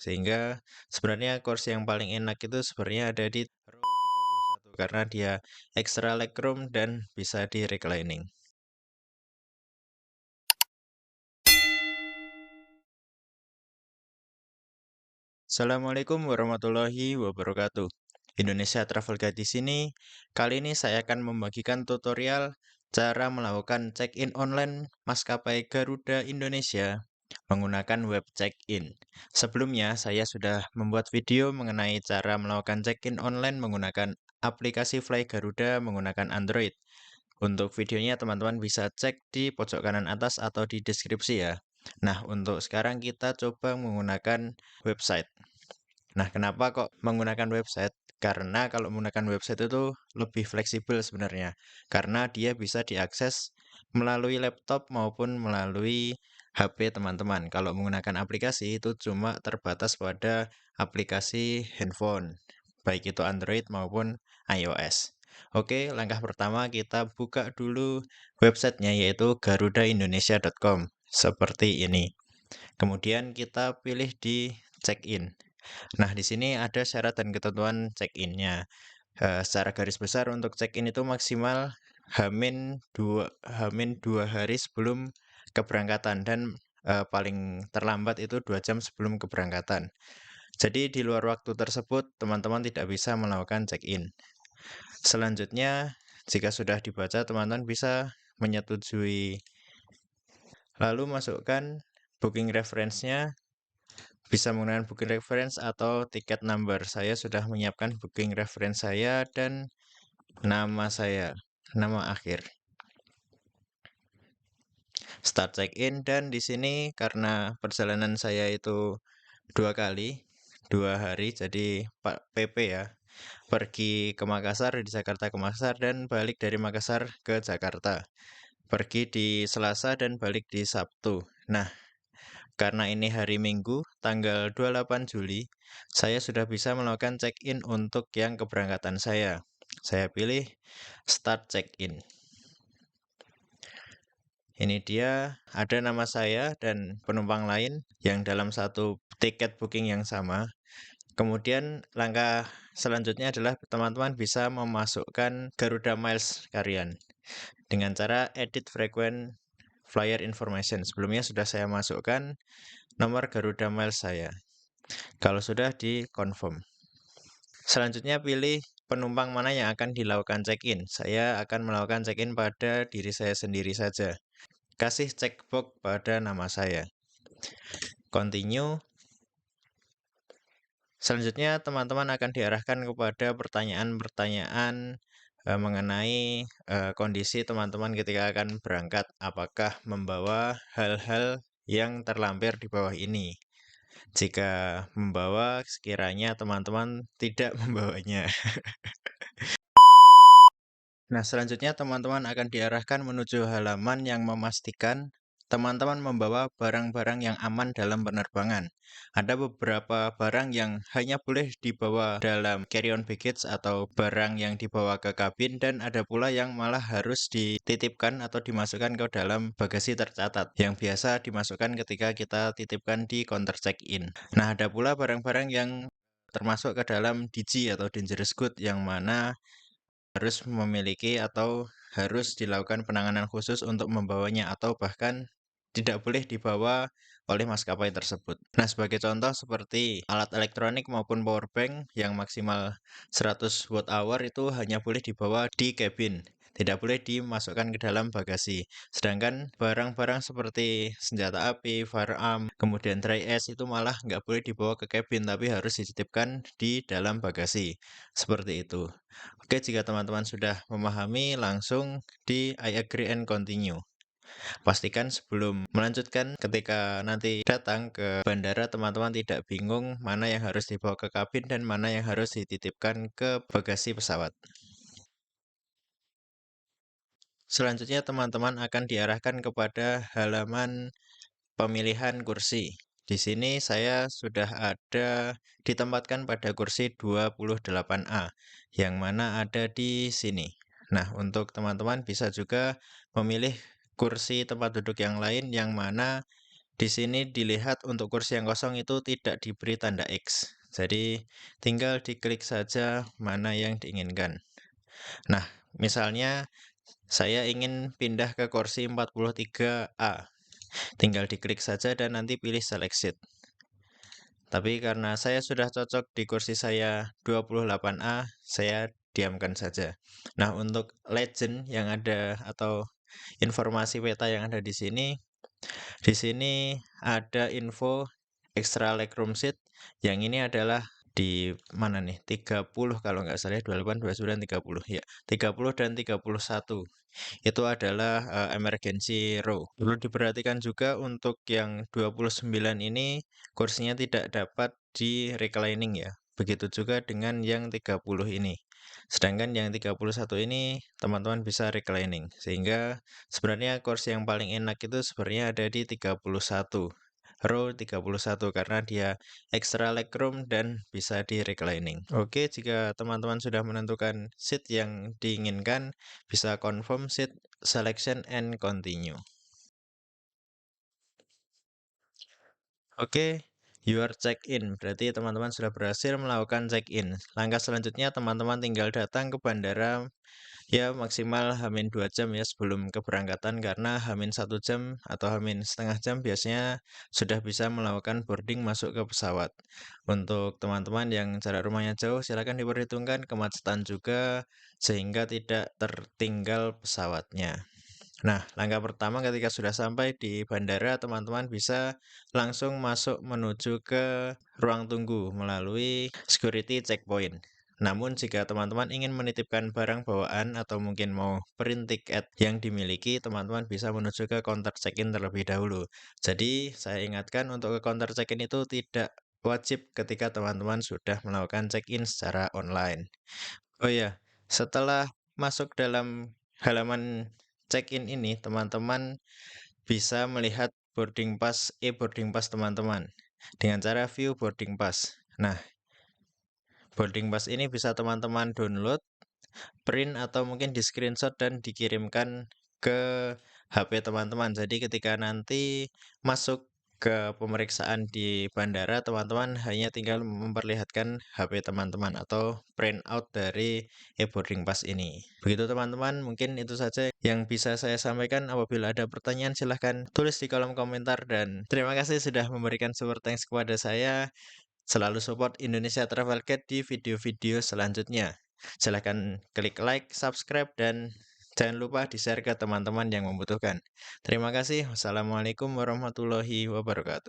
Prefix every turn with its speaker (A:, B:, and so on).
A: Sehingga sebenarnya kursi yang paling enak itu sebenarnya ada di row 31 karena dia extra legroom dan bisa di reclining. Assalamualaikum warahmatullahi wabarakatuh. Indonesia Travel Guide di sini. Kali ini saya akan membagikan tutorial cara melakukan check-in online maskapai Garuda Indonesia menggunakan web check-in. Sebelumnya, saya sudah membuat video mengenai cara melakukan check-in online menggunakan aplikasi Fly Garuda menggunakan Android. Untuk videonya teman-teman bisa cek di pojok kanan atas atau di deskripsi ya. Nah, untuk sekarang kita coba menggunakan website. Nah, kenapa kok menggunakan website? Karena kalau menggunakan website itu lebih fleksibel sebenarnya. Karena dia bisa diakses melalui laptop maupun melalui HP teman-teman. Kalau menggunakan aplikasi itu cuma terbatas pada aplikasi handphone, baik itu Android maupun iOS. Oke, langkah pertama kita buka dulu websitenya yaitu garudaindonesia.com seperti ini. Kemudian kita pilih di check-in. Nah, di sini ada syarat dan ketentuan check-in-nya. Secara garis besar untuk check-in itu maksimal H-2 hari sebelum keberangkatan dan paling terlambat itu 2 jam sebelum keberangkatan. Jadi di luar waktu tersebut teman-teman tidak bisa melakukan check-in. Selanjutnya, jika sudah dibaca teman-teman bisa menyetujui. Lalu masukkan booking reference-nya. Bisa menggunakan booking reference atau tiket number. Saya sudah menyiapkan booking reference saya dan nama saya, nama akhir. Start check-in dan di sini karena perjalanan saya itu 2 kali, 2 hari, jadi Pak PP ya. Pergi ke Makassar, di Jakarta ke Makassar dan balik dari Makassar ke Jakarta. Pergi di Selasa dan balik di Sabtu. Nah, karena ini hari Minggu, tanggal 28 Juli, saya sudah bisa melakukan check-in untuk yang keberangkatan saya. Saya pilih Start Check-in. Ini dia, ada nama saya dan penumpang lain yang dalam satu tiket booking yang sama. Kemudian langkah selanjutnya adalah teman-teman bisa memasukkan Garuda Miles kalian dengan cara edit frequent flyer information. Sebelumnya sudah saya masukkan nomor Garuda Miles saya. Kalau sudah di-confirm. Selanjutnya pilih penumpang mana yang akan dilakukan check-in. Saya akan melakukan check-in pada diri saya sendiri saja. Kasih checkbox pada nama saya. Continue. Selanjutnya teman-teman akan diarahkan kepada pertanyaan-pertanyaan mengenai kondisi teman-teman ketika akan berangkat. Apakah membawa hal-hal yang terlampir di bawah ini? Jika membawa, sekiranya teman-teman tidak membawanya. Nah, selanjutnya teman-teman akan diarahkan menuju halaman yang memastikan teman-teman membawa barang-barang yang aman dalam penerbangan. Ada beberapa barang yang hanya boleh dibawa dalam carry-on baggage atau barang yang dibawa ke kabin dan ada pula yang malah harus dititipkan atau dimasukkan ke dalam bagasi tercatat yang biasa dimasukkan ketika kita titipkan di counter check-in. Nah, ada pula barang-barang yang termasuk ke dalam DG atau dangerous good yang mana harus memiliki atau harus dilakukan penanganan khusus untuk membawanya atau bahkan tidak boleh dibawa oleh maskapai tersebut. Nah, sebagai contoh seperti alat elektronik maupun power bank yang maksimal 100 watt hour itu hanya boleh dibawa di kabin, tidak boleh dimasukkan ke dalam bagasi. Sedangkan barang-barang seperti senjata api, firearm, kemudian dry ice itu malah nggak boleh dibawa ke kabin tapi harus dititipkan di dalam bagasi. Seperti itu. Oke, jika teman-teman sudah memahami, langsung di I agree and continue. Pastikan sebelum melanjutkan ketika nanti datang ke bandara, teman-teman tidak bingung mana yang harus dibawa ke kabin dan mana yang harus dititipkan ke bagasi pesawat. Selanjutnya, teman-teman akan diarahkan kepada halaman pemilihan kursi. Di sini saya sudah ada ditempatkan pada kursi 28A, yang mana ada di sini. Nah, untuk teman-teman bisa juga memilih kursi tempat duduk yang lain yang mana Di sini dilihat untuk kursi yang kosong itu tidak diberi tanda X. Jadi tinggal diklik saja mana yang diinginkan. Nah, misalnya saya ingin pindah ke kursi 43A. Tinggal diklik saja dan nanti pilih select seat. Tapi karena saya sudah cocok di kursi saya 28A, saya diamkan saja. Nah, untuk legend yang ada atau informasi peta yang ada di sini ada info extra legroom seat. Yang ini adalah di mana nih? 30 kalau nggak salah, 28, 29, 30. Ya, 30 dan 31. Itu adalah emergency row. Perlu diperhatikan juga untuk yang 29 ini kursinya tidak dapat di reclining ya. Begitu juga dengan yang 30 ini. Sedangkan yang 31 ini teman-teman bisa reclining. Sehingga sebenarnya kursi yang paling enak itu sebenarnya ada di 31. Row 31 karena dia extra legroom dan bisa di reclining. Oke, jika teman-teman sudah menentukan seat yang diinginkan, bisa confirm seat selection and continue. Oke, your check-in. Berarti teman-teman sudah berhasil melakukan check-in. Langkah selanjutnya teman-teman tinggal datang ke bandara ya maksimal Hamin 2 jam ya sebelum keberangkatan karena Hamin 1 jam atau Hamin setengah jam biasanya sudah bisa melakukan boarding masuk ke pesawat. Untuk teman-teman yang jarak rumahnya jauh silakan diperhitungkan kemacetan juga sehingga tidak tertinggal pesawatnya. Nah, langkah pertama ketika sudah sampai di bandara, teman-teman bisa langsung masuk menuju ke ruang tunggu melalui security checkpoint. Namun, jika teman-teman ingin menitipkan barang bawaan atau mungkin mau print tiket yang dimiliki, teman-teman bisa menuju ke counter check-in terlebih dahulu. Jadi, saya ingatkan untuk ke counter check-in itu tidak wajib ketika teman-teman sudah melakukan check-in secara online. Oh iya, setelah masuk dalam halaman check-in ini, teman-teman bisa melihat boarding pass, e-boarding pass teman-teman dengan cara view boarding pass. Nah, boarding pass ini bisa teman-teman download, print atau mungkin di screenshot dan dikirimkan ke HP teman-teman. Jadi ketika nanti masuk ke pemeriksaan di bandara, teman-teman hanya tinggal memperlihatkan HP teman-teman atau print out dari e-boarding pass ini. Begitu teman-teman, mungkin itu saja yang bisa saya sampaikan. Apabila ada pertanyaan silahkan tulis di kolom komentar dan terima kasih sudah memberikan support thanks kepada saya. Selalu support Indonesia Travel Guide di video-video selanjutnya. Silahkan klik like, subscribe, dan jangan lupa di-share ke teman-teman yang membutuhkan. Terima kasih. Wassalamualaikum warahmatullahi wabarakatuh.